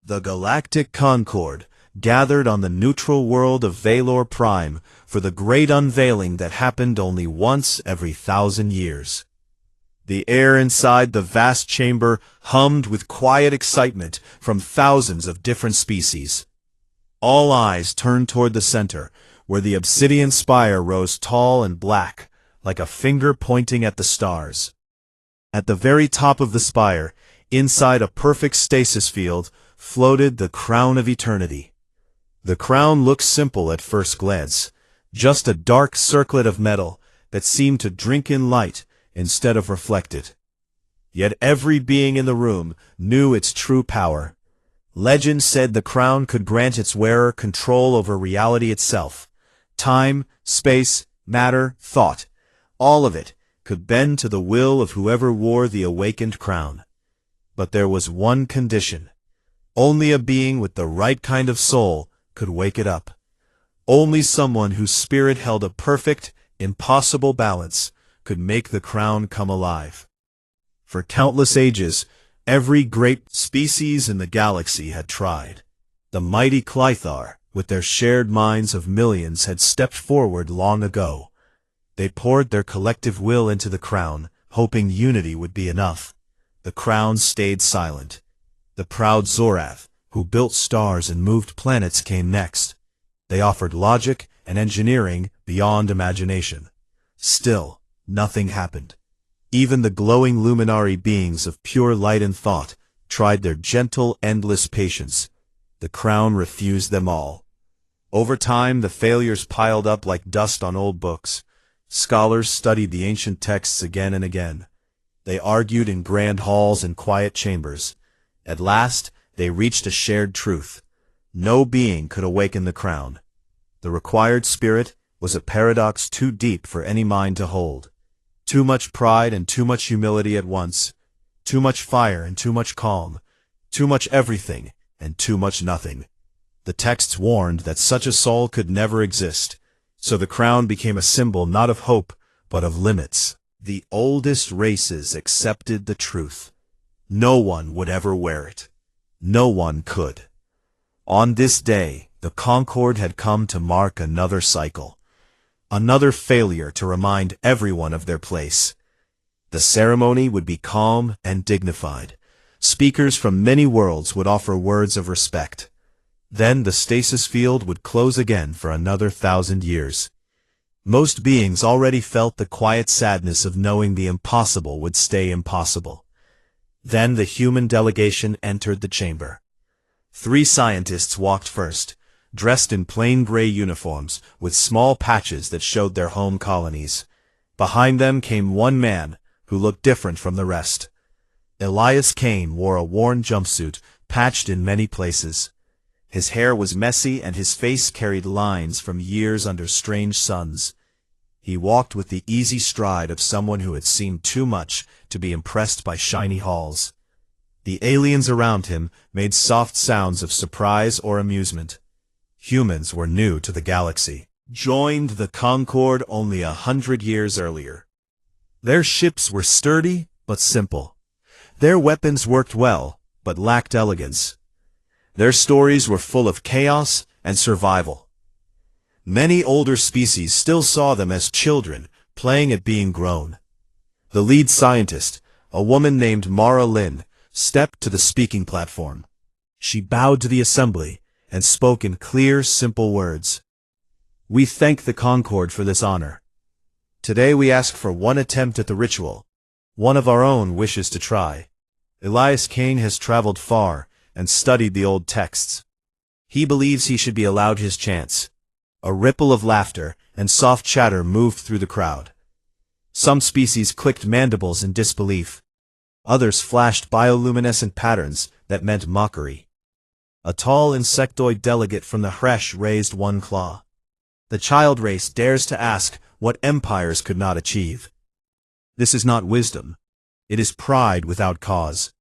The Galactic Concord gathered on the neutral world of Valor Prime for the great unveiling that happened only once every 1,000 years. The air inside the vast chamber hummed with quiet excitement from thousands of different species. All eyes turned toward the center, where the obsidian spire rose tall and black, like a finger pointing at the stars. At the very top of the spire, inside a perfect stasis field, floated the crown of eternity. The crown looked simple at first glance, just a dark circlet of metal that seemed to drink in light instead of reflect it. Yet every being in the room knew its true power. Legend said the crown could grant its wearer control over reality itself. Time, space, matter, thought, all of it could bend to the will of whoever wore the awakened crown. But there was one condition. Only a being with the right kind of soul could wake it up. Only someone whose spirit held a perfect, impossible balance could make the crown come alive. For countless ages, every great species in the galaxy had tried. The mighty Clythar, with their shared minds of millions, had stepped forward long ago. They poured their collective will into the crown, hoping unity would be enough. The crown stayed silent. The proud Zorath, who built stars and moved planets, came next. They offered logic and engineering beyond imagination. Still, nothing happened. Even the glowing luminary beings of pure light and thought tried their gentle, endless patience. The crown refused them all. Over time, the failures piled up like dust on old books. Scholars studied the ancient texts again and again. They argued in grand halls and quiet chambers. At last, they reached a shared truth. No being could awaken the crown. The required spirit was a paradox too deep for any mind to hold. Too much pride and too much humility at once. Too much fire and too much calm. Too much everything and too much nothing. The texts warned that such a soul could never exist, so the crown became a symbol not of hope, but of limits. The oldest races accepted the truth. No one would ever wear it. No one could. On this day, the Concord had come to mark another cycle. Another failure to remind everyone of their place. The ceremony would be calm and dignified. Speakers from many worlds would offer words of respect. Then the stasis field would close again for another 1,000 years. Most beings already felt the quiet sadness of knowing the impossible would stay impossible. Then the human delegation entered the chamber. 3 scientists walked first, dressed in plain gray uniforms with small patches that showed their home colonies. Behind them came one man who looked different from the rest. Elias Kane wore a worn jumpsuit, patched in many places. His hair was messy and his face carried lines from years under strange suns. He walked with the easy stride of someone who had seen too much to be impressed by shiny halls. The aliens around him made soft sounds of surprise or amusement. Humans were new to the galaxy, joined the Concord only 100 years earlier. Their ships were sturdy but simple. Their weapons worked well but lacked elegance. Their stories were full of chaos and survival. Many older species still saw them as children, playing at being grown. The lead scientist, a woman named Mara Lynn, stepped to the speaking platform. She bowed to the assembly and spoke in clear, simple words. "We thank the Concord for this honor. Today we ask for one attempt at the ritual. One of our own wishes to try." Elias Kane has traveled far and studied the old texts. He believes he should be allowed his chance. A ripple of laughter and soft chatter moved through the crowd. Some species clicked mandibles in disbelief. Others flashed bioluminescent patterns that meant mockery. A tall insectoid delegate from the Hresh raised one claw. The child race dares to ask what empires could not achieve. This is not wisdom. It is pride without cause.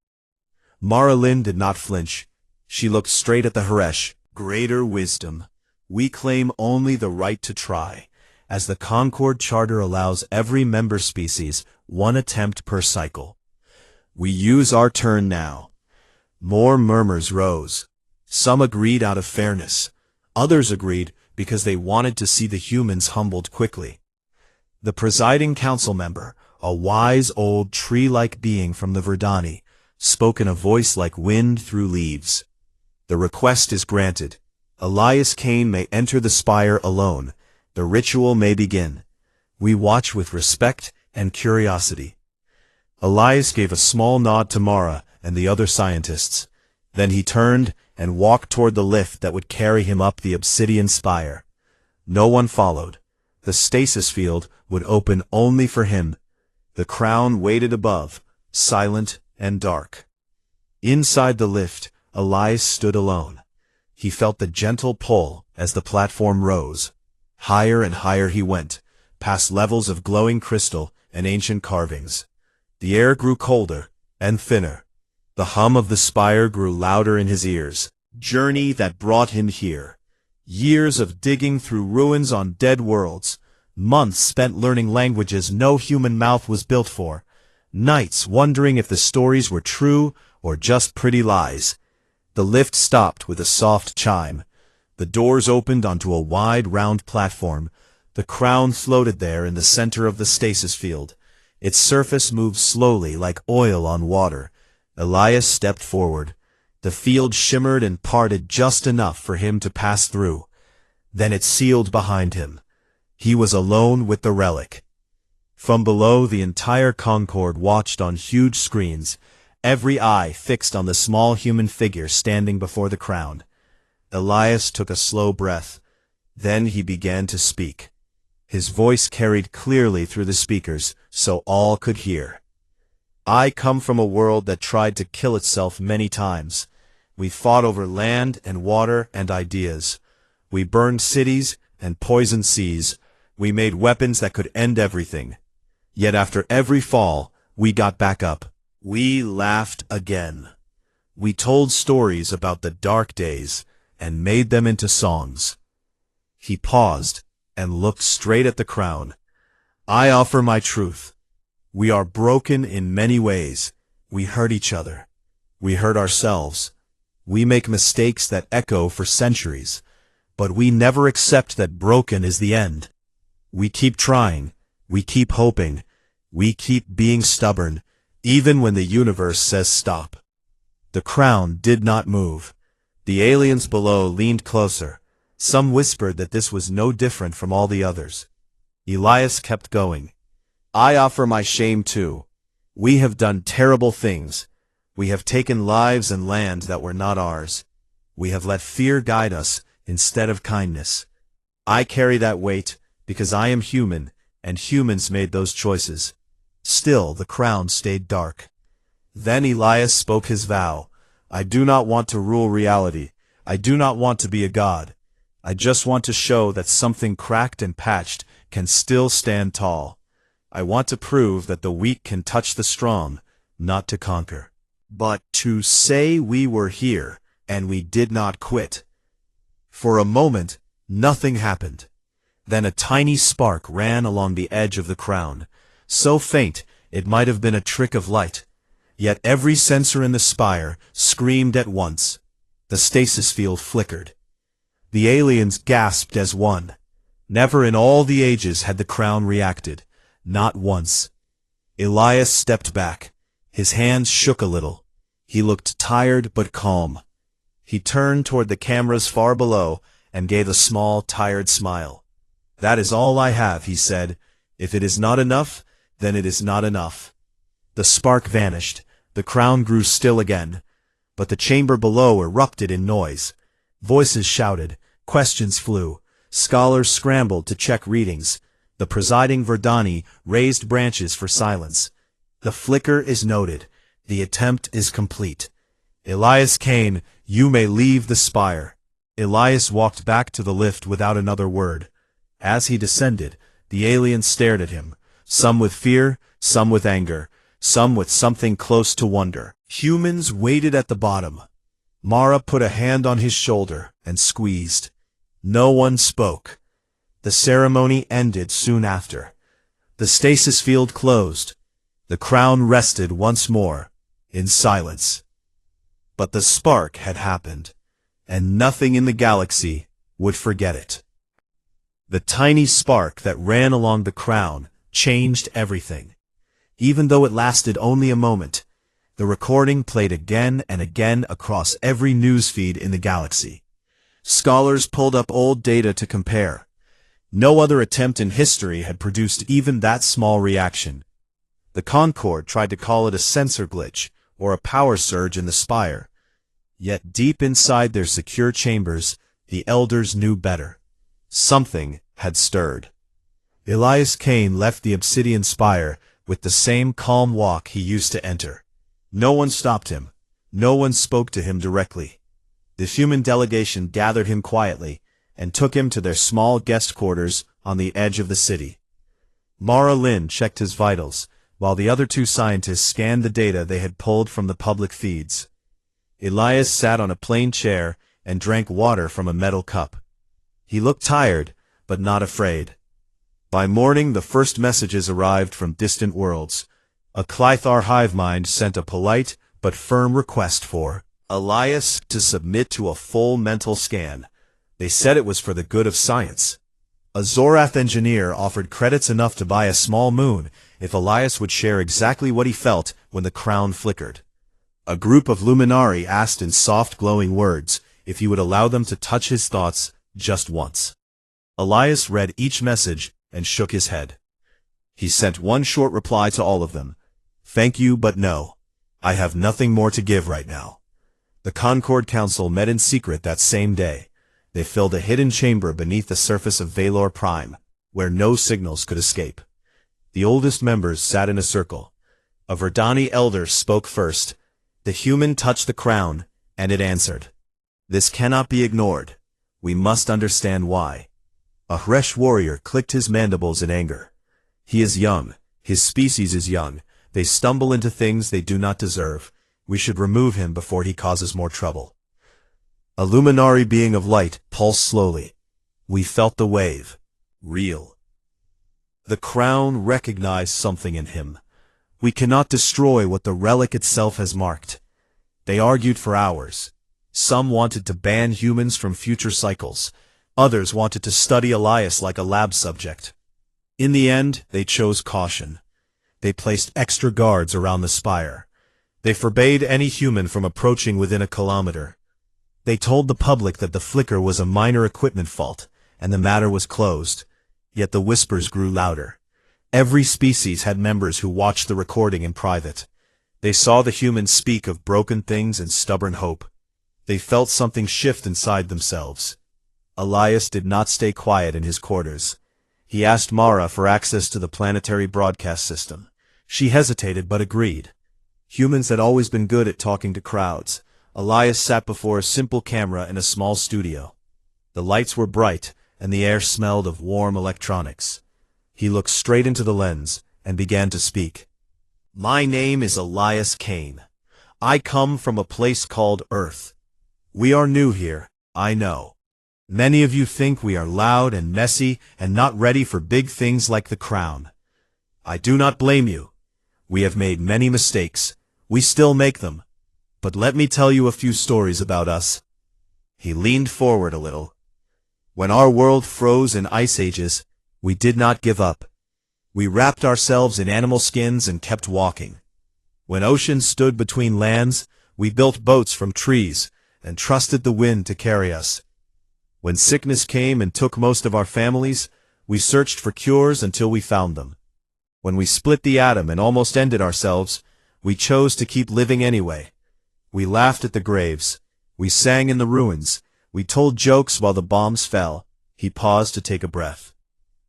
Mara Lynn did not flinch. She looked straight at the Hresh. Greater wisdom. We claim only the right to try, as the Concord Charter allows every member species one attempt per cycle. We use our turn now. More murmurs rose. Some agreed out of fairness. Others agreed because they wanted to see the humans humbled quickly. The presiding council member, a wise old tree-like being from the Verdani, spoke in a voice like wind through leaves. The request is granted. Elias Kane may enter the spire alone. The ritual may begin. We watch with respect and curiosity. Elias gave a small nod to Mara and the other scientists. Then he turned and walked toward the lift that would carry him up the obsidian spire. No one followed. The stasis field would open only for him. The crown waited above, silent and dark. Inside the lift, Elias stood alone. He felt the gentle pull as the platform rose. Higher and higher he went, past levels of glowing crystal and ancient carvings. The air grew colder and thinner. The hum of the spire grew louder in his ears. Journey that brought him here. Years of digging through ruins on dead worlds. Months spent learning languages no human mouth was built for. Nights wondering if the stories were true or just pretty lies. The lift stopped with a soft chime. The doors opened onto a wide, round platform. The crown floated there in the center of the stasis field. Its surface moved slowly like oil on water. Elias stepped forward. The field shimmered and parted just enough for him to pass through. Then it sealed behind him. He was alone with the relic. From below, the entire Concord watched on huge screens, every eye fixed on the small human figure standing before the crown. Elias took a slow breath. Then he began to speak. His voice carried clearly through the speakers, so all could hear. I come from a world that tried to kill itself many times. We fought over land and water and ideas. We burned cities and poisoned seas. We made weapons that could end everything. Yet after every fall, we got back up. We laughed again. We told stories about the dark days and made them into songs. He paused and looked straight at the crown. I offer my truth. We are broken in many ways. We hurt each other. We hurt ourselves. We make mistakes that echo for centuries. But we never accept that broken is the end. We keep trying. We keep hoping. We keep being stubborn, even when the universe says stop. The crown did not move. The aliens below leaned closer. Some whispered that this was no different from all the others. Elias kept going. I offer my shame too. We have done terrible things. We have taken lives and land that were not ours. We have let fear guide us instead of kindness. I carry that weight because I am human, and humans made those choices. Still, the crown stayed dark. Then Elias spoke his vow. I do not want to rule reality. I do not want to be a god. I just want to show that something cracked and patched can still stand tall. I want to prove that the weak can touch the strong, not to conquer, but to say we were here, and we did not quit. For a moment, nothing happened. Then a tiny spark ran along the edge of the crown, so faint it might have been a trick of light. Yet every sensor in the spire screamed at once. The stasis field flickered. The aliens gasped as one. Never in all the ages had the crown reacted. Not once. Elias stepped back. His hands shook a little. He looked tired but calm. He turned toward the cameras far below and gave a small, tired smile. That is all I have, he said. If it is not enough, then it is not enough. The spark vanished. The crown grew still again. But the chamber below erupted in noise. Voices shouted. Questions flew. Scholars scrambled to check readings. The presiding Verdani raised branches for silence. The flicker is noted. The attempt is complete. Elias Kane, you may leave the spire. Elias walked back to the lift without another word. As he descended, the aliens stared at him, some with fear, some with anger, some with something close to wonder. Humans waited at the bottom. Mara put a hand on his shoulder and squeezed. No one spoke. The ceremony ended soon after. The stasis field closed. The crown rested once more, in silence. But the spark had happened. and nothing in the galaxy would forget it. The tiny spark that ran along the crown changed everything. Even though it lasted only a moment, the recording played again and again across every newsfeed in the galaxy. Scholars pulled up old data to compare. No other attempt in history had produced even that small reaction. The Concorde tried to call it a sensor glitch or a power surge in the spire. Yet deep inside their secure chambers, the elders knew better. Something had stirred. Elias Kane left the obsidian spire with the same calm walk he used to enter. No one stopped him. No one spoke to him directly. The human delegation gathered him quietly and took him to their small guest quarters on the edge of the city. Mara Lin checked his vitals, while the other two scientists scanned the data they had pulled from the public feeds. Elias sat on a plain chair and drank water from a metal cup. He looked tired, but not afraid. By morning, the first messages arrived from distant worlds. A Clythar hive mind sent a polite but firm request for Elias to submit to a full mental scan. They said it was for the good of science. A Zorath engineer offered credits enough to buy a small moon if Elias would share exactly what he felt when the crown flickered. A group of Luminari asked in soft, glowing words if he would allow them to touch his thoughts just once. Elias read each message and shook his head. He sent one short reply to all of them. "Thank you, but no. I have nothing more to give right now." The Concorde Council met in secret that same day. They filled a hidden chamber beneath the surface of Valor Prime, where no signals could escape. The oldest members sat in a circle. A Verdani elder spoke first. The human touched the crown, and it answered. "This cannot be ignored. We must understand why." A Hresh warrior clicked his mandibles in anger. "He is young. His species is young. They stumble into things they do not deserve. We should remove him before he causes more trouble." A Luminari being of light pulsed slowly. We felt the wave. Real. The crown recognized something in him. We cannot destroy what the relic itself has marked. They argued for hours. Some wanted to ban humans from future cycles. Others wanted to study Elias like a lab subject. In the end, they chose caution. They placed extra guards around the spire. They forbade any human from approaching within a kilometer. They told the public that the flicker was a minor equipment fault, and the matter was closed. Yet the whispers grew louder. Every species had members who watched the recording in private. They saw the humans speak of broken things and stubborn hope. They felt something shift inside themselves. Elias did not stay quiet in his quarters. He asked Mara for access to the planetary broadcast system. She hesitated but agreed. Humans had always been good at talking to crowds. Elias sat before a simple camera in a small studio. The lights were bright, and the air smelled of warm electronics. He looked straight into the lens and began to speak. "My name is Elias Kane. I come from a place called Earth. We are new here, I know. Many of you think we are loud and messy and not ready for big things like the crown. I do not blame you. We have made many mistakes. We still make them. But let me tell you a few stories about us." He leaned forward a little. "When our world froze in ice ages, we did not give up. We wrapped ourselves in animal skins and kept walking. When oceans stood between lands, we built boats from trees and trusted the wind to carry us. When sickness came and took most of our families, we searched for cures until we found them. When we split the atom and almost ended ourselves, we chose to keep living anyway. We laughed at the graves. We sang in the ruins. We told jokes while the bombs fell." He paused to take a breath.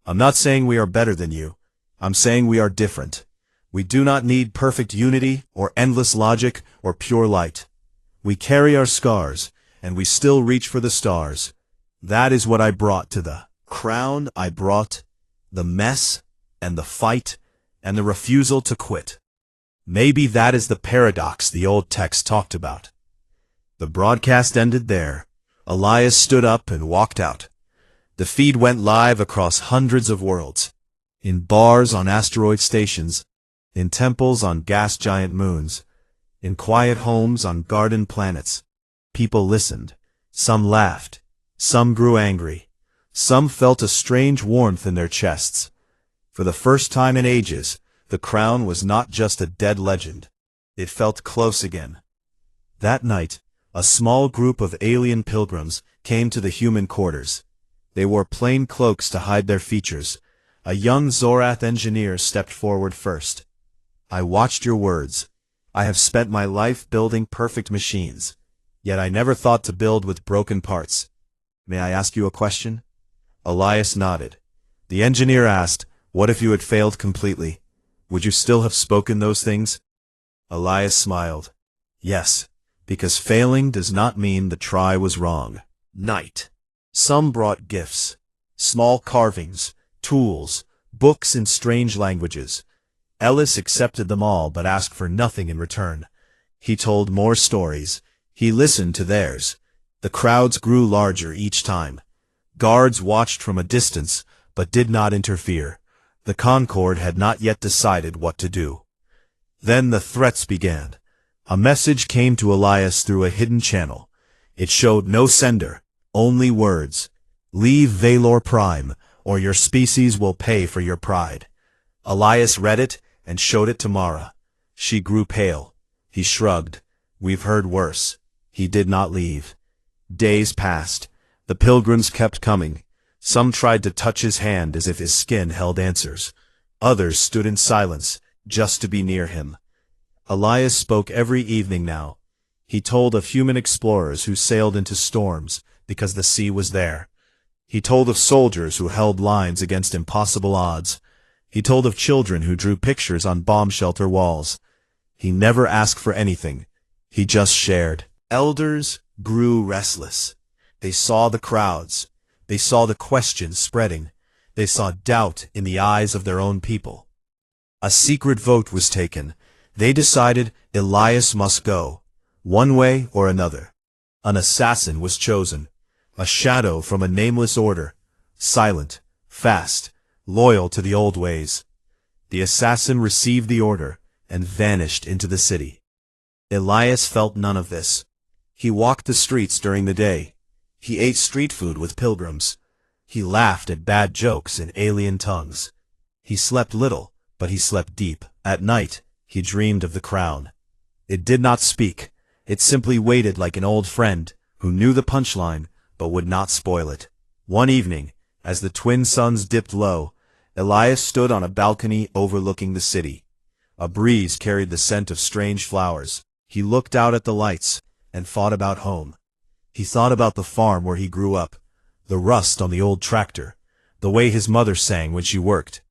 "I'm not saying we are better than you. I'm saying we are different. We do not need perfect unity or endless logic or pure light. We carry our scars, and we still reach for the stars. That is what I brought to the crown. I brought the mess and the fight and the refusal to quit. Maybe that is the paradox the old text talked about." The broadcast ended there. Elias stood up and walked out. The feed went live across hundreds of worlds. In bars on asteroid stations, in temples on gas giant moons, in quiet homes on garden planets. People listened. Some laughed. Some grew angry. Some felt a strange warmth in their chests. For the first time in ages, the crown was not just a dead legend. It felt close again. That night, a small group of alien pilgrims came to the human quarters. They wore plain cloaks to hide their features. A young Zorath engineer stepped forward first. "I watched your words. I have spent my life building perfect machines. Yet I never thought to build with broken parts. May I ask you a question?" Elias nodded. The engineer asked, "What if you had failed completely? Would you still have spoken those things?" Elias smiled. "Yes, because failing does not mean the try was wrong." Night. Some brought gifts. Small carvings, tools, books in strange languages. Ellis accepted them all but asked for nothing in return. He told more stories. He listened to theirs. The crowds grew larger each time. Guards watched from a distance, but did not interfere. The Concord had not yet decided what to do. Then the threats began. A message came to Elias through a hidden channel. It showed no sender, only words. "Leave Valor Prime, or your species will pay for your pride." Elias read it and showed it to Mara. She grew pale. He shrugged. "We've heard worse." He did not leave. Days passed. The pilgrims kept coming. Some tried to touch his hand as if his skin held answers. Others stood in silence, just to be near him. Elias spoke every evening now. He told of human explorers who sailed into storms because the sea was there. He told of soldiers who held lines against impossible odds. He told of children who drew pictures on bomb shelter walls. He never asked for anything. He just shared. Elders grew restless. They saw the crowds. They saw the questions spreading. They saw doubt in the eyes of their own people. A secret vote was taken. They decided Elias must go, one way or another. An assassin was chosen, a shadow from a nameless order, silent, fast, loyal to the old ways. The assassin received the order and vanished into the city. Elias felt none of this. He walked the streets during the day. He ate street food with pilgrims. He laughed at bad jokes in alien tongues. He slept little, but he slept deep. At night, he dreamed of the crown. It did not speak. It simply waited like an old friend who knew the punchline but would not spoil it. One evening, as the twin suns dipped low, Elias stood on a balcony overlooking the city. A breeze carried the scent of strange flowers. He looked out at the lights and thought about home. He thought about the farm where he grew up, the rust on the old tractor, the way his mother sang when she worked.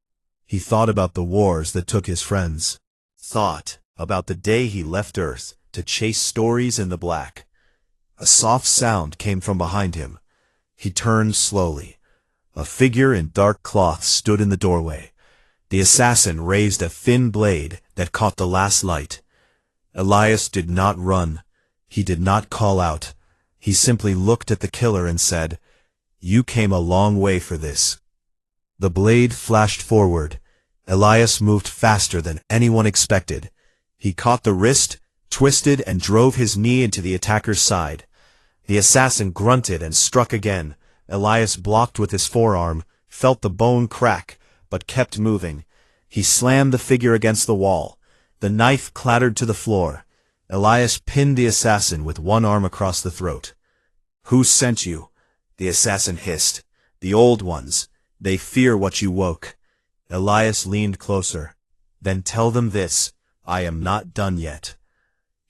He thought about the wars that took his friends. Thought about the day he left Earth to chase stories in the black. A soft sound came from behind him. He turned slowly. A figure in dark cloth stood in the doorway. The assassin raised a thin blade that caught the last light. Elias did not run. He did not call out. He simply looked at the killer and said, "You came a long way for this." The blade flashed forward. Elias moved faster than anyone expected. He caught the wrist, twisted, and drove his knee into the attacker's side. The assassin grunted and struck again. Elias blocked with his forearm, felt the bone crack, but kept moving. He slammed the figure against the wall. The knife clattered to the floor. Elias pinned the assassin with one arm across the throat. "Who sent you?" the assassin hissed. "The old ones. They fear what you woke." Elias leaned closer. "Then tell them this. I am not done yet."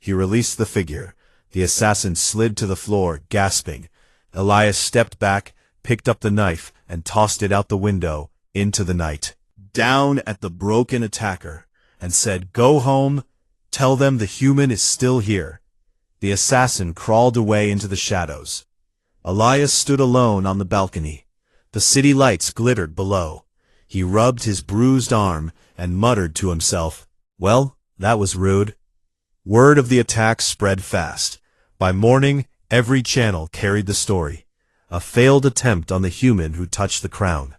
He released the figure. The assassin slid to the floor, gasping. Elias stepped back, picked up the knife, and tossed it out the window, into the night. Down at the broken attacker, and said, "Go home. Tell them the human is still here." The assassin crawled away into the shadows. Elias stood alone on the balcony. The city lights glittered below. He rubbed his bruised arm and muttered to himself, "Well, that was rude." Word of the attack spread fast. By morning, every channel carried the story. A failed attempt on the human who touched the crown.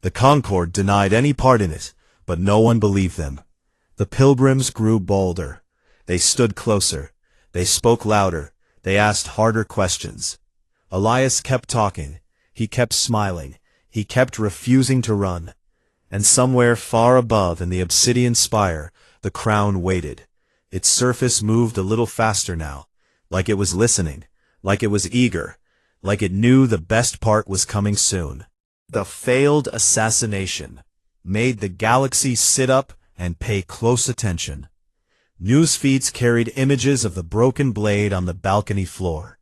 The Concord denied any part in it, but no one believed them. The pilgrims grew bolder. They stood closer. They spoke louder. They asked harder questions. Elias kept talking. He kept smiling. He kept refusing to run. And somewhere far above in the obsidian spire, the crown waited. Its surface moved a little faster now, like it was listening, like it was eager, like it knew the best part was coming soon. The failed assassination made the galaxy sit up and pay close attention. News feeds carried images of the broken blade on the balcony floor.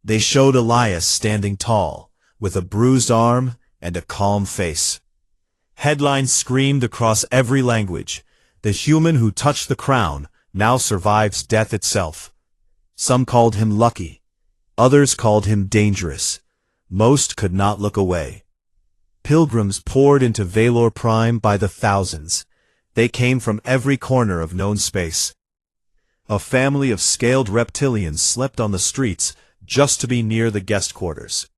They showed Elias standing tall, with a bruised arm and a calm face. Headlines screamed across every language. The human who touched the crown now survives death itself. Some called him lucky. Others called him dangerous. Most could not look away. Pilgrims poured into Valor Prime by the thousands. They came from every corner of known space. A family of scaled reptilians slept on the streets just to be near the guest quarters.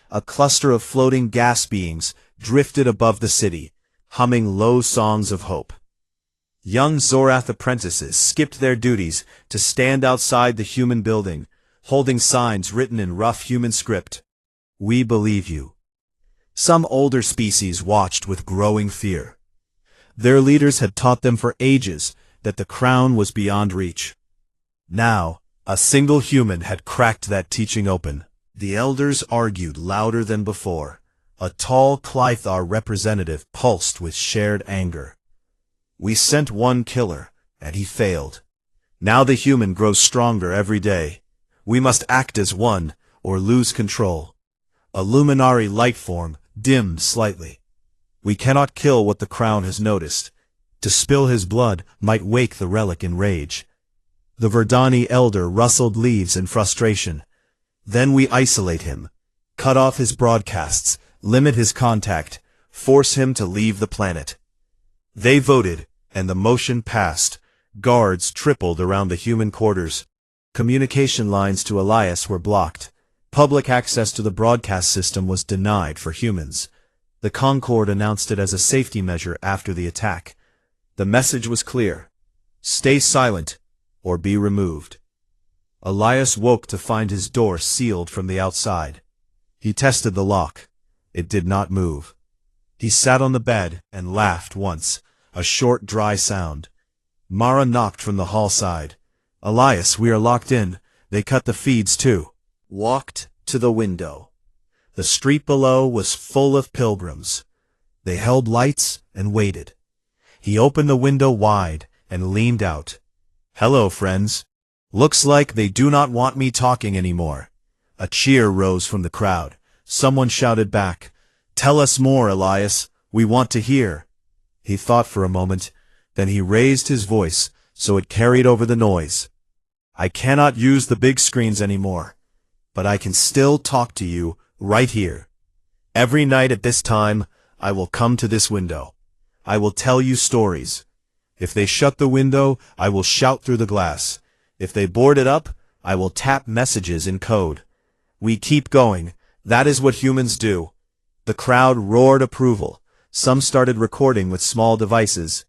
A cluster of floating gas beings drifted above the city, humming low songs of hope. Young Zorath apprentices skipped their duties to stand outside the human building, holding signs written in rough human script. "We believe you." Some older species watched with growing fear. Their leaders had taught them for ages that the crown was beyond reach. Now, a single human had cracked that teaching open. The elders argued louder than before. A tall Clythar representative pulsed with shared anger. "We sent one killer, and he failed. Now the human grows stronger every day. We must act as one, or lose control." A luminary light form dimmed slightly. "We cannot kill what the crown has noticed. To spill his blood might wake the relic in rage." The Verdani elder rustled leaves in frustration. "Then we isolate him, cut off his broadcasts, limit his contact, force him to leave the planet." They voted, and the motion passed. Guards tripled around the human quarters. Communication lines to Elias were blocked. Public access to the broadcast system was denied for humans. The Concord announced it as a safety measure after the attack. The message was clear: stay silent, or be removed. Elias woke to find his door sealed from the outside. He tested the lock. It did not move. He sat on the bed and laughed once, a short, dry sound. Mara knocked from the hall side. "Elias, we are locked in. They cut the feeds too." Walked to the window. The street below was full of pilgrims. They held lights and waited. He opened the window wide and leaned out. "Hello, friends. Looks like they do not want me talking anymore." A cheer rose from the crowd. Someone shouted back, "Tell us more, Elias. We want to hear." He thought for a moment. Then he raised his voice so it carried over the noise. "I cannot use the big screens anymore, but I can still talk to you right here. Every night at this time, I will come to this window. I will tell you stories. If they shut the window, I will shout through the glass. If they board it up, I will tap messages in code. We keep going. That is what humans do." The crowd roared approval. Some started recording with small devices.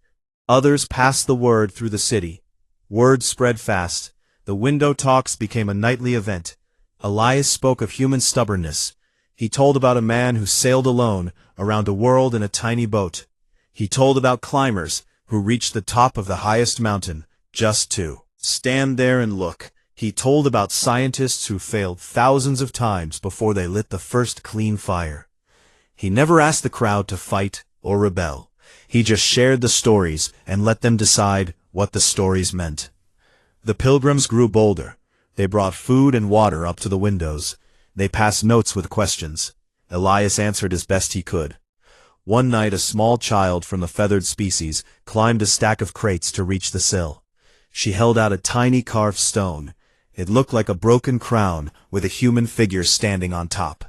Others passed the word through the city. Word spread fast. The window talks became a nightly event. Elias spoke of human stubbornness. He told about a man who sailed alone around a world in a tiny boat. He told about climbers who reached the top of the highest mountain just to stand there and look. He told about scientists who failed thousands of times before they lit the first clean fire. He never asked the crowd to fight or rebel. He just shared the stories and let them decide what the stories meant. The pilgrims grew bolder. They brought food and water up to the windows. They passed notes with questions. Elias answered as best he could. One night a small child from the feathered species climbed a stack of crates to reach the sill. She held out a tiny carved stone. It looked like a broken crown with a human figure standing on top.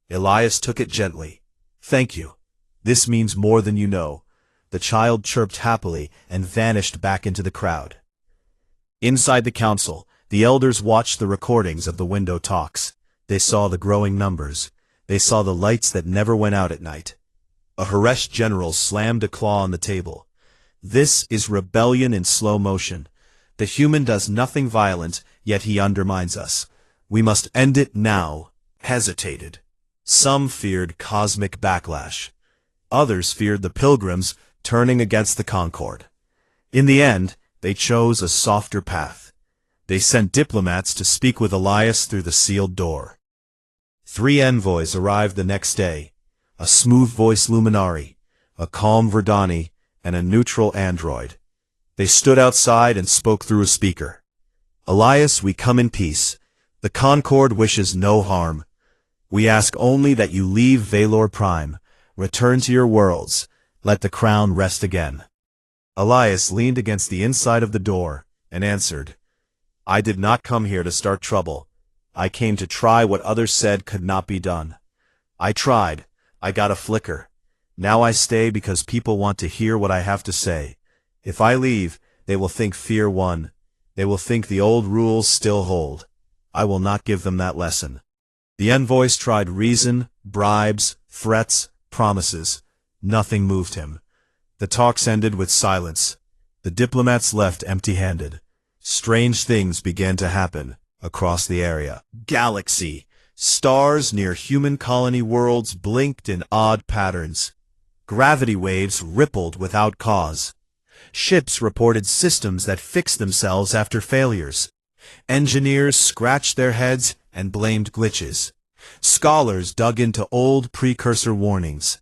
Elias took it gently. "Thank you. This means more than you know." The child chirped happily and vanished back into the crowd. Inside the council, the elders watched the recordings of the window talks. They saw the growing numbers. They saw the lights that never went out at night. A Haresh general slammed a claw on the table. "This is rebellion in slow motion. The human does nothing violent, yet he undermines us. We must end it now, hesitated. Some feared cosmic backlash. Others feared the pilgrims turning against the Concord. In the end, they chose a softer path. They sent diplomats to speak with Elias through the sealed door. 3 envoys arrived the next day, a smooth-voiced luminari, a calm Verdani, and a neutral android. They stood outside and spoke through a speaker. Elias, we come in peace. The Concord wishes no harm. We ask only that you leave Valor Prime, return to your worlds, let the crown rest again. Elias leaned against the inside of the door and answered, I did not come here to start trouble. I came to try what others said could not be done. I tried. I got a flicker. Now I stay because people want to hear what I have to say. If I leave, they will think fear won. They will think the old rules still hold. I will not give them that lesson. The envoys tried reason, bribes, threats, promises. Nothing moved him. The talks ended with silence. The diplomats left empty-handed. Strange things began to happen across the area. Galaxy. Stars near human colony worlds blinked in odd patterns. Gravity waves rippled without cause. Ships reported systems that fixed themselves after failures. Engineers scratched their heads and blamed glitches. Scholars dug into old precursor warnings.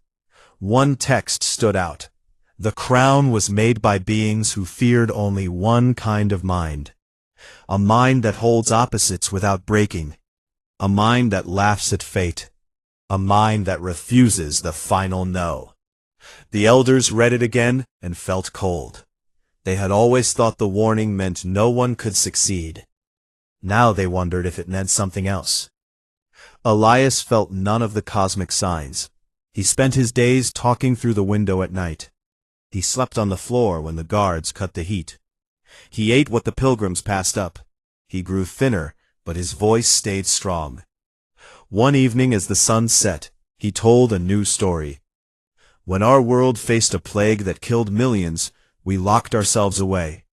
One text stood out. The crown was made by beings who feared only one kind of mind. A mind that holds opposites without breaking. A mind that laughs at fate. A mind that refuses the final no. The elders read it again and felt cold. They had always thought the warning meant no one could succeed. Now they wondered if it meant something else. Elias felt none of the cosmic signs. He spent his days talking through the window at night. He slept on the floor when the guards cut the heat. He ate what the pilgrims passed up. He grew thinner, but his voice stayed strong. One evening as the sun set, he told a new story. When our world faced a plague that killed millions, we locked ourselves away.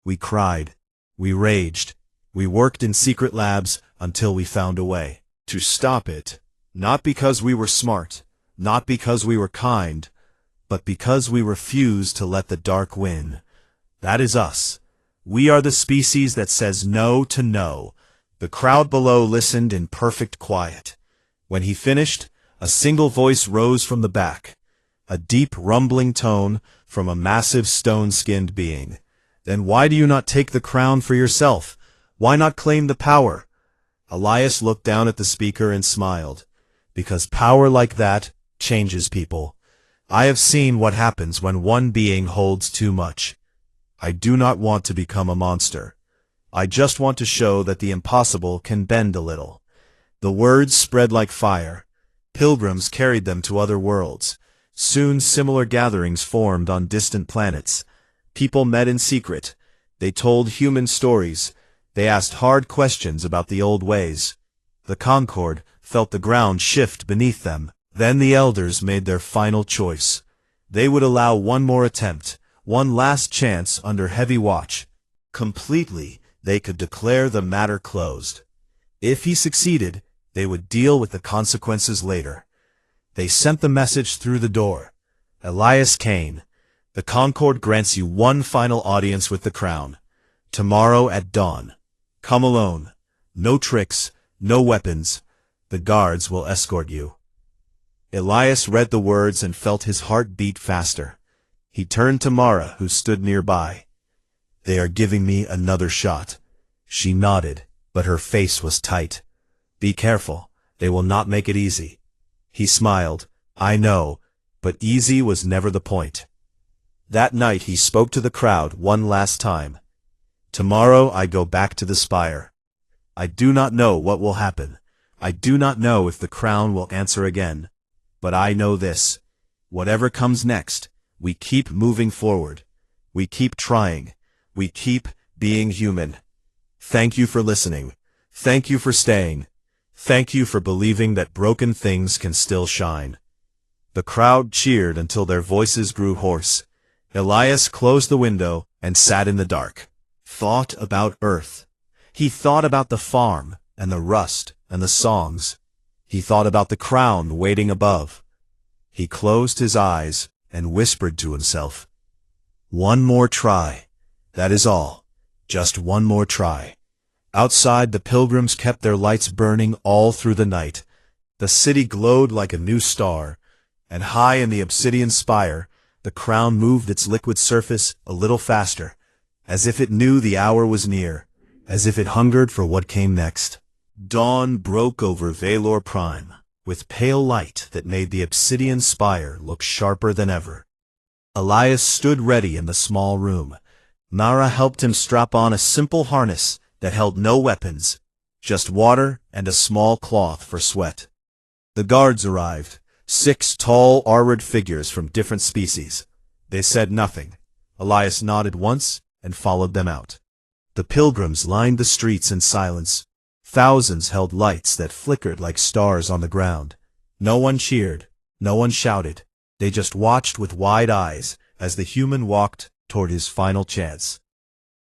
We cried. We raged. We worked in secret labs until we found a way to stop it. Not because we were smart, not because we were kind, but because we refused to let the dark win. That is us. We are the species that says no to no. The crowd below listened in perfect quiet. When he finished, a single voice rose from the back, a deep rumbling tone from a massive stone-skinned being. Then why do you not take the crown for yourself? Why not claim the power? Elias looked down at the speaker and smiled. Because power like that changes people. I have seen what happens when one being holds too much. I do not want to become a monster. I just want to show that the impossible can bend a little. The words spread like fire. Pilgrims carried them to other worlds. Soon similar gatherings formed on distant planets. People met in secret. They told human stories. They asked hard questions about the old ways. The Concord felt the ground shift beneath them. Then the elders made their final choice. They would allow one more attempt, one last chance under heavy watch. Completely, they could declare the matter closed. If he succeeded, they would deal with the consequences later. They sent the message through the door. Elias Kane, the Concord grants you one final audience with the crown. Tomorrow at dawn. Come alone. No tricks, no weapons. The guards will escort you. Elias read the words and felt his heart beat faster. He turned to Mara, who stood nearby. They are giving me another shot. She nodded, but her face was tight. Be careful. They will not make it easy. He smiled. I know, but easy was never the point. That night he spoke to the crowd one last time. Tomorrow I go back to the spire. I do not know what will happen. I do not know if the crown will answer again. But I know this. Whatever comes next, we keep moving forward. We keep trying. We keep being human. Thank you for listening. Thank you for staying. Thank you for believing that broken things can still shine. The crowd cheered until their voices grew hoarse. Elias closed the window and sat in the dark. Thought about Earth. He thought about the farm and the rust and the songs. He thought about the crown waiting above. He closed his eyes and whispered to himself, "One more try. That is all. Just one more try." Outside, the pilgrims kept their lights burning all through the night. The city glowed like a new star, and high in the obsidian spire, the crown moved its liquid surface a little faster, as if it knew the hour was near, as if it hungered for what came next. Dawn broke over Valor Prime, with pale light that made the obsidian spire look sharper than ever. Elias stood ready in the small room. Mara helped him strap on a simple harness that held no weapons, just water and a small cloth for sweat. The guards arrived, 6 tall, armored figures from different species. They said nothing. Elias nodded once and followed them out. The pilgrims lined the streets in silence. Thousands held lights that flickered like stars on the ground. No one cheered, no one shouted. They just watched with wide eyes as the human walked toward his final chance.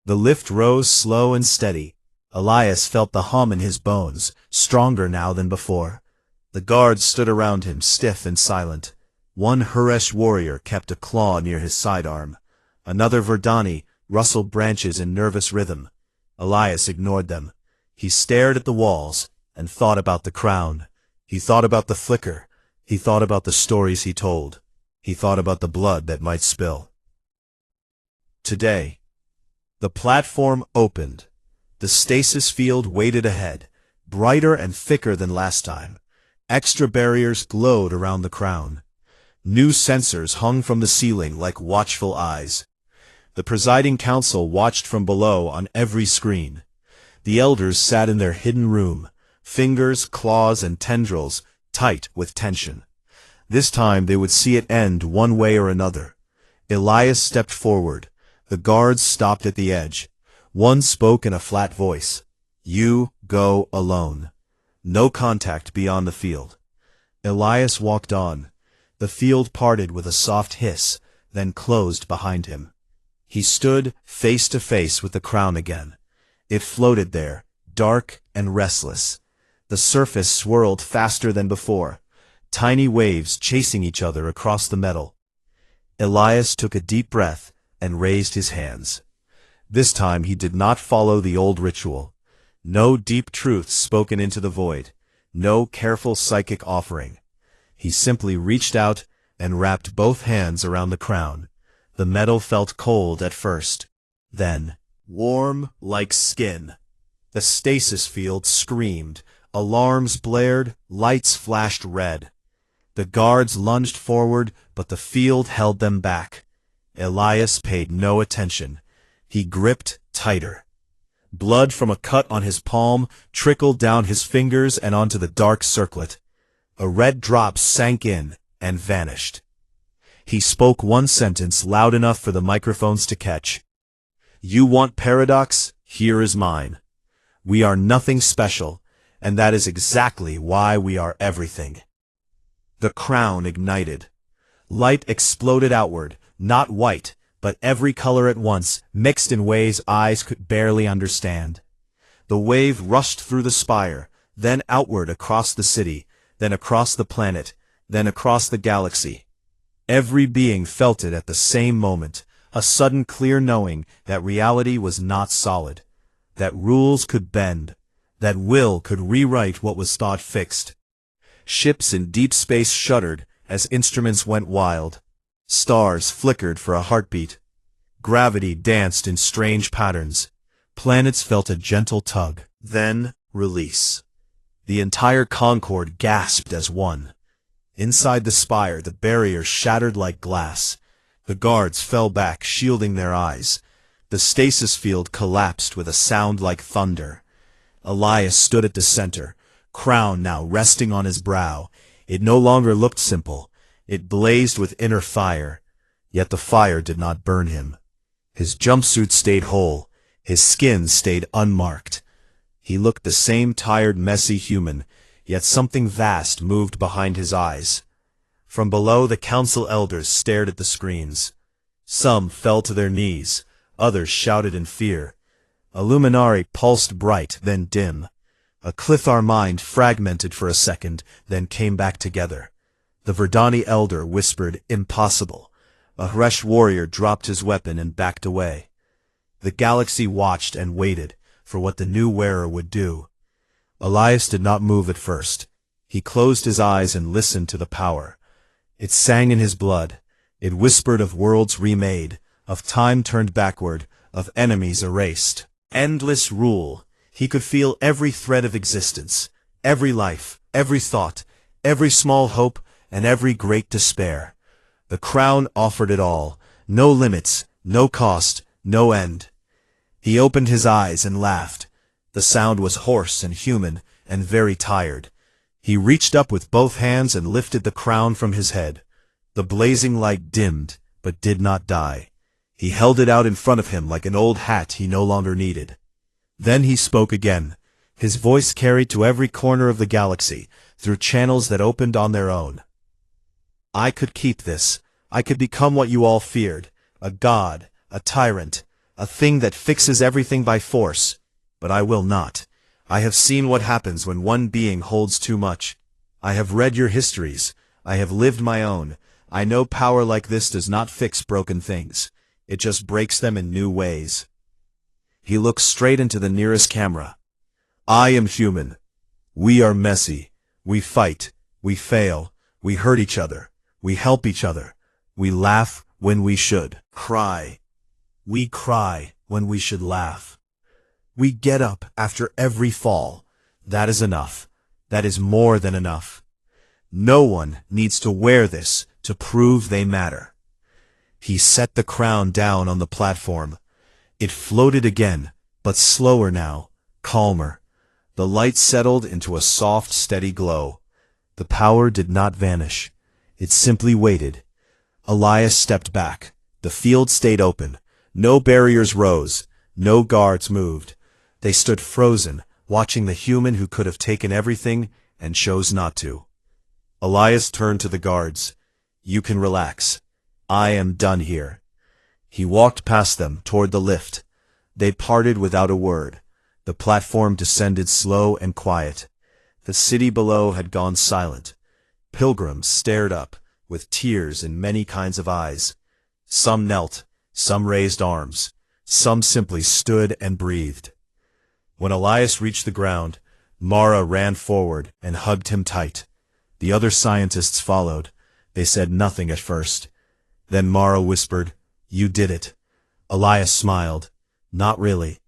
The lift rose slow and steady. Elias felt the hum in his bones, stronger now than before. The guards stood around him, stiff and silent. One Huresh warrior kept a claw near his sidearm. Another Verdani rustled branches in nervous rhythm. Elias ignored them. He stared at the walls and thought about the crown. He thought about the flicker. He thought about the stories he told. He thought about the blood that might spill. Today, the platform opened. The stasis field waited ahead, brighter and thicker than last time. Extra barriers glowed around the crown. New sensors hung from the ceiling like watchful eyes. The presiding council watched from below on every screen. The elders sat in their hidden room, fingers, claws, and tendrils tight with tension. This time they would see it end one way or another. Elias stepped forward. The guards stopped at the edge. One spoke in a flat voice. "You go alone. No contact beyond the field." Elias walked on. The field parted with a soft hiss, then closed behind him. He stood face to face with the crown again. It floated there, dark and restless. The surface swirled faster than before, tiny waves chasing each other across the metal. Elias took a deep breath and raised his hands. This time he did not follow the old ritual. No deep truths spoken into the void, no careful psychic offering. He simply reached out and wrapped both hands around the crown. The metal felt cold at first, then warm like skin. The stasis field screamed, alarms blared, lights flashed red. The guards lunged forward, but the field held them back. Elias paid no attention. He gripped tighter. Blood from a cut on his palm trickled down his fingers and onto the dark circlet. A red drop sank in and vanished. He spoke one sentence loud enough for the microphones to catch. "You want paradox? Here is mine. We are nothing special, and that is exactly why we are everything." The crown ignited. Light exploded outward, not white, but every color at once, mixed in ways eyes could barely understand. The wave rushed through the spire, then outward across the city, then across the planet, then across the galaxy. Every being felt it at the same moment, a sudden clear knowing that reality was not solid, that rules could bend, that will could rewrite what was thought fixed. Ships in deep space shuddered as instruments went wild. Stars flickered for a heartbeat. Gravity danced in strange patterns. Planets felt a gentle tug, then release. The entire Concord gasped as one. Inside the spire, the barrier shattered like glass. The guards fell back, shielding their eyes. The stasis field collapsed with a sound like thunder. Elias stood at the center, crown now resting on his brow. It no longer looked simple. It blazed with inner fire. Yet the fire did not burn him. His jumpsuit stayed whole. His skin stayed unmarked. He looked the same tired, messy human, yet something vast moved behind his eyes. From below, the council elders stared at the screens. Some fell to their knees. Others shouted in fear. A luminary pulsed bright, then dim. A Clithar mind fragmented for a second, then came back together. The Verdani elder whispered, "Impossible." A Hresh warrior dropped his weapon and backed away. The galaxy watched and waited for what the new wearer would do. Elias did not move at first. He closed his eyes and listened to the power. It sang in his blood. It whispered of worlds remade, of time turned backward, of enemies erased. Endless rule. He could feel every thread of existence, every life, every thought, every small hope, and every great despair. The crown offered it all. No limits, no cost, no end. He opened his eyes and laughed. The sound was hoarse and human, and very tired. He reached up with both hands and lifted the crown from his head. The blazing light dimmed, but did not die. He held it out in front of him like an old hat he no longer needed. Then he spoke again. His voice carried to every corner of the galaxy, through channels that opened on their own. "I could keep this. I could become what you all feared, a god, a tyrant, a thing that fixes everything by force. But I will not. I have seen what happens when one being holds too much. I have read your histories. I have lived my own. I know power like this does not fix broken things. It just breaks them in new ways." He looked straight into the nearest camera. "I am human. We are messy. We fight. We fail. We hurt each other. We help each other. We laugh when we should cry. We cry when we should laugh. We get up after every fall. That is enough. That is more than enough. No one needs to wear this to prove they matter." He set the crown down on the platform. It floated again, but slower now, calmer. The light settled into a soft, steady glow. The power did not vanish. It simply waited. Elias stepped back. The field stayed open. No barriers rose. No guards moved. They stood frozen, watching the human who could have taken everything and chose not to. Elias turned to the guards. "You can relax. I am done here." He walked past them toward the lift. They parted without a word. The platform descended slow and quiet. The city below had gone silent. Pilgrims stared up, with tears in many kinds of eyes. Some knelt, some raised arms, some simply stood and breathed. When Elias reached the ground, Mara ran forward and hugged him tight. The other scientists followed. They said nothing at first. Then Mara whispered, "You did it." Elias smiled. "Not really.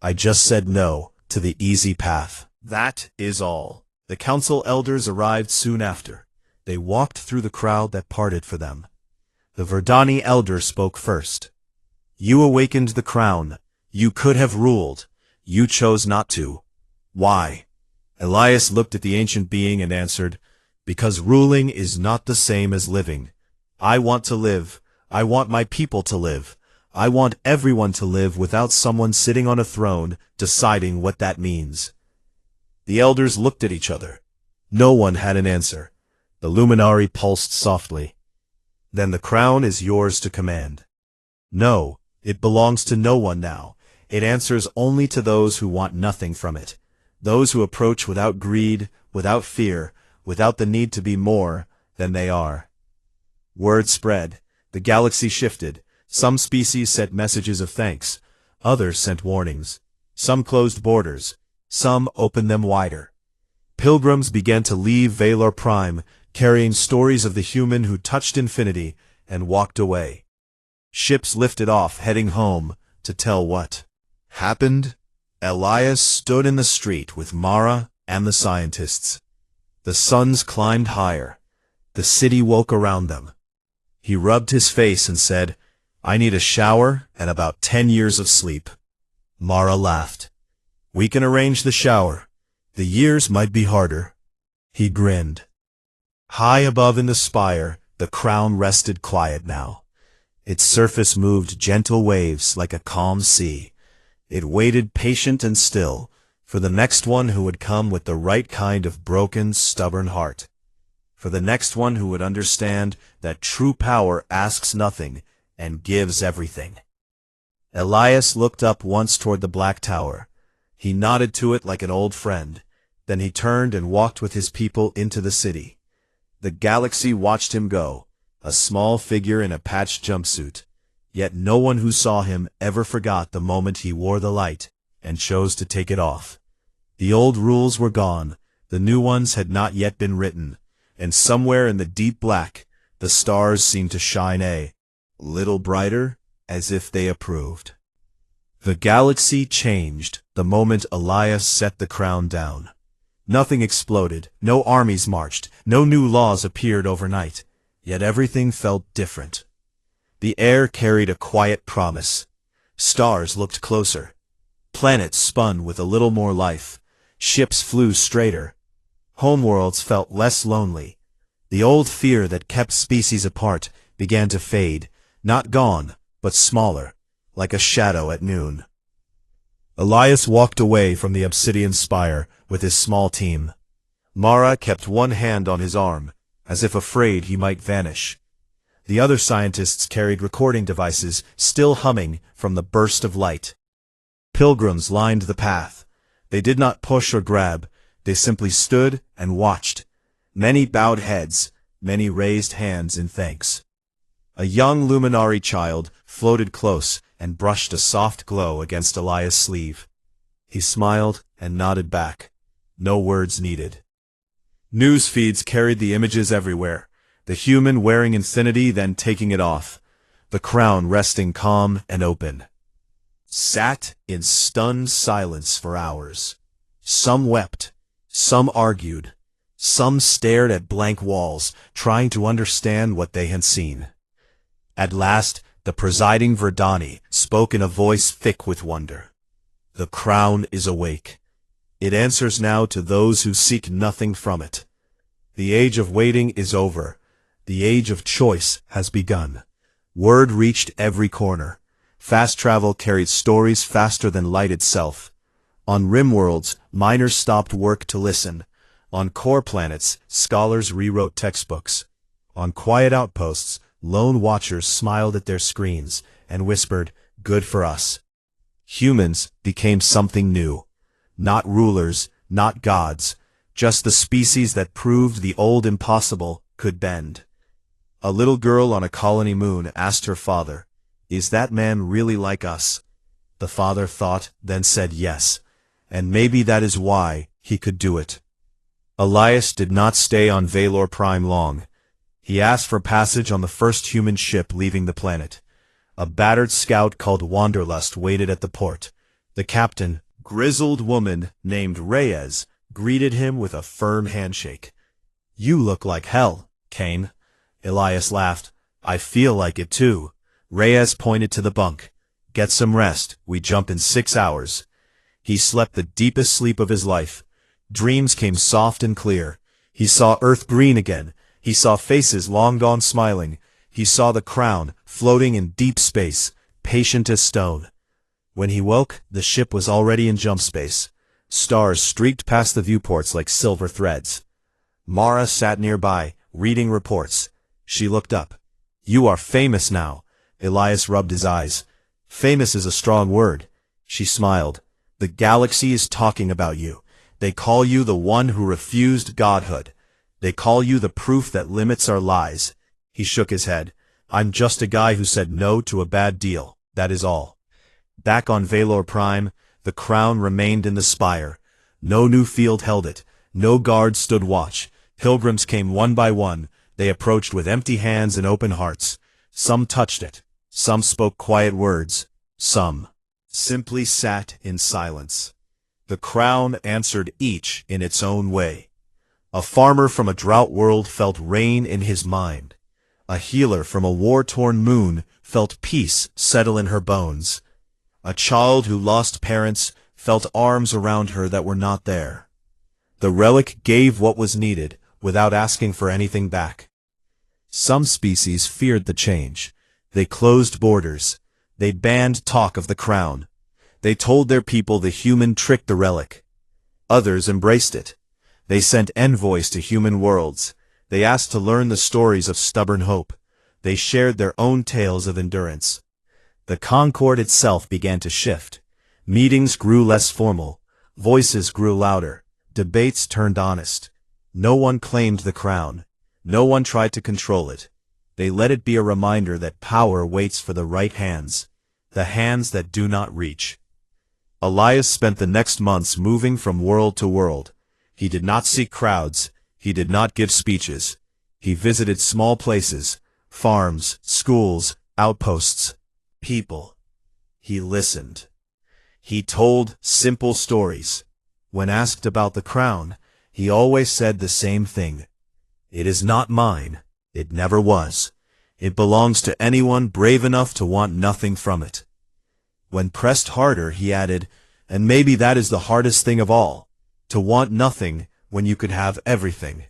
I just said no to the easy path. That is all." The council elders arrived soon after. They walked through the crowd that parted for them. The Verdani elder spoke first. "You awakened the crown. You could have ruled. You chose not to. Why?" Elias looked at the ancient being and answered, "Because ruling is not the same as living. I want to live. I want my people to live. I want everyone to live without someone sitting on a throne deciding what that means." The elders looked at each other. No one had an answer. The luminary pulsed softly. "Then the crown is yours to command." "No, it belongs to no one now. It answers only to those who want nothing from it. Those who approach without greed, without fear, without the need to be more than they are." Word spread. The galaxy shifted. Some species sent messages of thanks. Others sent warnings. Some closed borders. Some opened them wider. Pilgrims began to leave Valor Prime, carrying stories of the human who touched infinity and walked away. Ships lifted off, heading home, to tell what happened. Elias stood in the street with Mara and the scientists. The suns climbed higher. The city woke around them. He rubbed his face and said, "I need a shower and about 10 years of sleep." Mara laughed. "We can arrange the shower. The years might be harder." He grinned. High above in the spire, the crown rested quiet now. Its surface moved gentle waves like a calm sea. It waited patient and still for the next one who would come with the right kind of broken, stubborn heart. For the next one who would understand that true power asks nothing and gives everything. Elias looked up once toward the black tower. He nodded to it like an old friend. Then he turned and walked with his people into the city. The galaxy watched him go, a small figure in a patched jumpsuit. Yet no one who saw him ever forgot the moment he wore the light and chose to take it off. The old rules were gone, the new ones had not yet been written, and somewhere in the deep black, the stars seemed to shine a little brighter, as if they approved. The galaxy changed the moment Elias set the crown down. Nothing exploded, no armies marched, no new laws appeared overnight, yet everything felt different. The air carried a quiet promise. Stars looked closer. Planets spun with a little more life. Ships flew straighter. Homeworlds felt less lonely. The old fear that kept species apart began to fade, not gone, but smaller, like a shadow at noon. Elias walked away from the obsidian spire with his small team. Mara kept one hand on his arm, as if afraid he might vanish. The other scientists carried recording devices, still humming from the burst of light. Pilgrims lined the path. They did not push or grab, they simply stood and watched. Many bowed heads, many raised hands in thanks. A young luminary child floated close and brushed a soft glow against Elias' sleeve. He smiled and nodded back. No words needed. News feeds carried the images everywhere. The human wearing infinity, then taking it off. The crown resting calm and open. Sat in stunned silence for hours. Some wept. Some argued. Some stared at blank walls, trying to understand what they had seen. At last, the presiding Verdani spoke in a voice thick with wonder. The crown is awake. It answers now to those who seek nothing from it. The age of waiting is over. The age of choice has begun. Word reached every corner. Fast travel carried stories faster than light itself. On rim worlds, miners stopped work to listen. On core planets, scholars rewrote textbooks. On quiet outposts, lone watchers smiled at their screens and whispered, "Good for us." Humans became something new. Not rulers, not gods, just the species that proved the old impossible could bend. A little girl on a colony moon asked her father, "Is that man really like us?" The father thought, then said yes, and maybe that is why he could do it. Elias did not stay on Valor Prime long. He asked for passage on the first human ship leaving the planet. A battered scout called Wanderlust waited at the port. The captain, grizzled woman named Reyes, greeted him with a firm handshake. "You look like hell, Kane." Elias laughed. "I feel like it too." Reyes pointed to the bunk. "Get some rest, we jump in 6 hours." He slept the deepest sleep of his life. Dreams came soft and clear. He saw Earth green again. He saw faces long gone smiling. He saw the crown, floating in deep space, patient as stone. When he woke, the ship was already in jump space. Stars streaked past the viewports like silver threads. Mara sat nearby, reading reports. She looked up. "You are famous now." Elias rubbed his eyes. "Famous is a strong word." She smiled. "The galaxy is talking about you. They call you the one who refused godhood. They call you the proof that limits our lies." He shook his head. "I'm just a guy who said no to a bad deal, that is all." Back on Valor Prime, the crown remained in the spire. No new field held it. No guards stood watch. Pilgrims came one by one. They approached with empty hands and open hearts. Some touched it. Some spoke quiet words. Some simply sat in silence. The crown answered each in its own way. A farmer from a drought world felt rain in his mind. A healer from a war-torn moon felt peace settle in her bones. A child who lost parents felt arms around her that were not there. The relic gave what was needed without asking for anything back. Some species feared the change. They closed borders. They banned talk of the crown. They told their people the human tricked the relic. Others embraced it. They sent envoys to human worlds. They asked to learn the stories of stubborn hope. They shared their own tales of endurance. The Concord itself began to shift. Meetings grew less formal. Voices grew louder. Debates turned honest. No one claimed the crown. No one tried to control it. They let it be a reminder that power waits for the right hands, the hands that do not reach. Elias spent the next months moving from world to world. He did not seek crowds. He did not give speeches. He visited small places, farms, schools, outposts, people. He listened. He told simple stories. When asked about the crown, he always said the same thing. It is not mine. It never was. It belongs to anyone brave enough to want nothing from it. When pressed harder, he added, and maybe that is the hardest thing of all, to want nothing when you could have everything.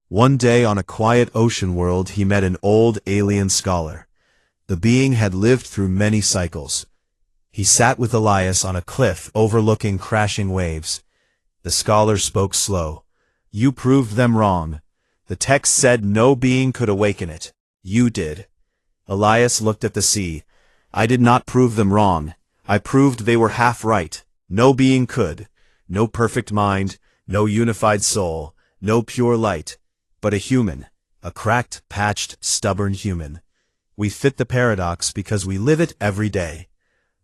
One day on a quiet ocean world, he met an old alien scholar. The being had lived through many cycles. He sat with Elias on a cliff overlooking crashing waves. The scholar spoke slow. You proved them wrong. The text said no being could awaken it. You did. Elias looked at the sea. I did not prove them wrong. I proved they were half right. No being could. No perfect mind, no unified soul, no pure light. But a human. A cracked, patched, stubborn human. We fit the paradox because we live it every day.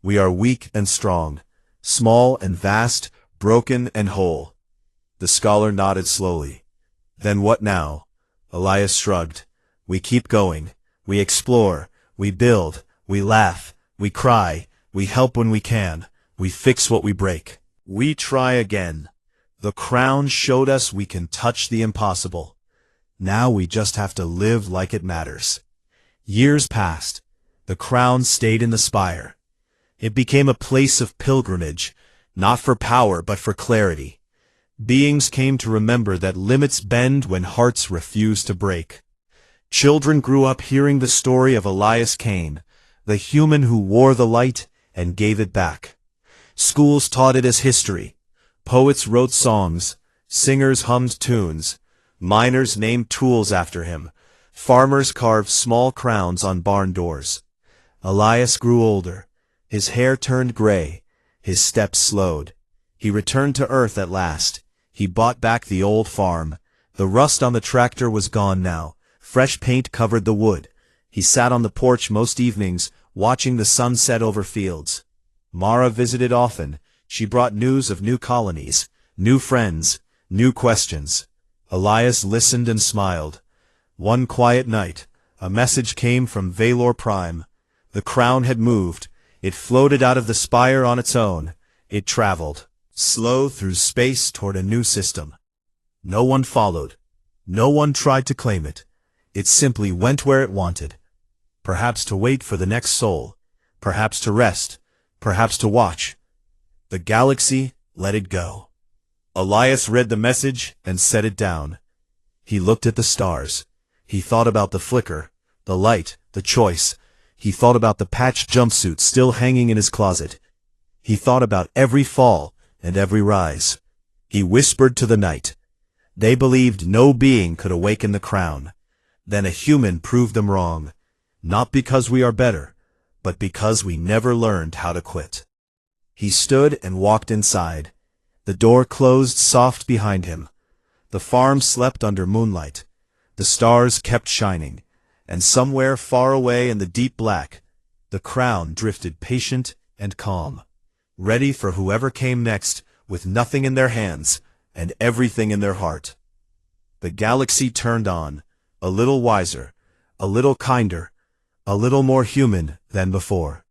We are weak and strong, small and vast, broken and whole. The scholar nodded slowly. Then what now? Elias shrugged. We keep going. We explore. We build. We laugh. We cry. We help when we can. We fix what we break. We try again. The crown showed us we can touch the impossible. Now we just have to live like it matters. Years passed. The crown stayed in the spire. It became a place of pilgrimage, not for power but for clarity. Beings came to remember that limits bend when hearts refuse to break. Children grew up hearing the story of Elias Kane, the human who wore the light and gave it back. Schools taught it as history. Poets wrote songs. Singers hummed tunes. Miners named tools after him. Farmers carved small crowns on barn doors. Elias grew older. His hair turned gray. His steps slowed. He returned to earth at last. He bought back the old farm. The rust on the tractor was gone now. Fresh paint covered the wood. He sat on the porch most evenings, watching the sun set over fields. Mara visited often. She brought news of new colonies, new friends, new questions. Elias listened and smiled. One quiet night, a message came from Valor Prime. The crown had moved. It floated out of the spire on its own. It traveled, slow through space toward a new system. No one followed. No one tried to claim it. It simply went where it wanted. Perhaps to wait for the next soul. Perhaps to rest. Perhaps to watch. The galaxy let it go. Elias read the message and set it down. He looked at the stars. He thought about the flicker, the light, the choice. He thought about the patched jumpsuit still hanging in his closet. He thought about every fall and every rise. He whispered to the night. They believed no being could awaken the crown. Then a human proved them wrong. Not because we are better, but because we never learned how to quit. He stood and walked inside. The door closed soft behind him. The farm slept under moonlight. The stars kept shining. And somewhere far away in the deep black, the crown drifted patient and calm, ready for whoever came next, with nothing in their hands and everything in their heart. The galaxy turned on, a little wiser, a little kinder, a little more human than before.